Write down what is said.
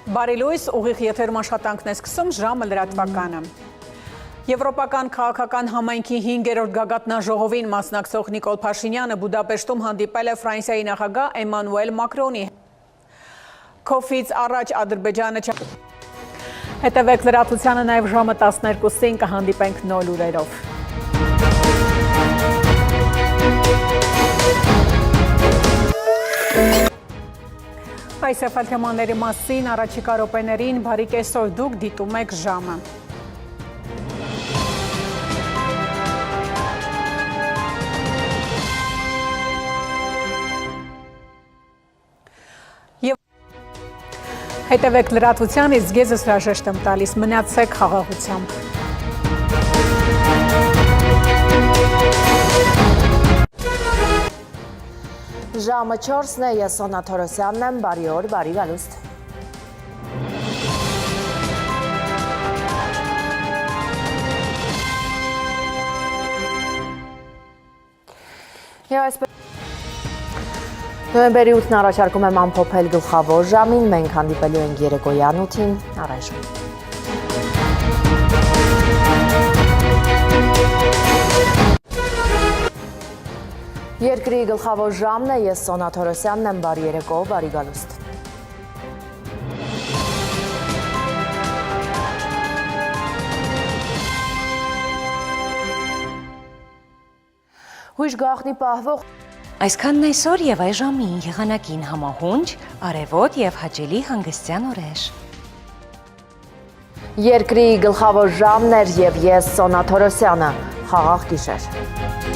Բարի լույս, ուղիղ եթերում աշխատանքն է սկսում ժամը լրատվականը։ Եվրոպական քաղաքական համայնքի 5-րդ գագաթնաժողովին մասնակցող Նիկոլ Փաշինյանը Բուդապեշտում հանդիպել է Ֆրանսիայի նախագահ Էմանուել Մակրոնի հետ։ Քոֆից առաջ Ադրբեջանը հետևեք լրատվությանը, նաև ժամը 12-ին կհանդիպենք նոր լուրերով։ Այս թեմաների մասին առաջիկա րոպեներին բարի կեսօր, դուք դիտում եք ժամը։ Հետևեք լրատվության, իսկ ես հրաժեշտ եմ տալիս, մնացեք խաղաղությամբ։ Ժամը 4-ն է, ես Սոնա Թորոսյանն եմ, բարի օր, բարի գալուստ։ Նոյեմբերի 8-ն առաջարկում եմ ամփոփել գլխավոր ժամին, մենք հանդիպելու ենք երեկոյան 8-ին, առայժմ։ Երկրի գլխավոր ժամն է, ես Սոնա Թորոսյանն եմ, բարի երեկո, բարի գալուստ։ Հույժ գաղտնի պահվող Այսքանն այսօր և այժմին եղանակին համահունչ, արևոտ և հաճելի հանգստյան օրեր։ Երկրի գլխավոր ժամն էր և ես Սոնա Թորոսյանը, խաղաղ գիշեր։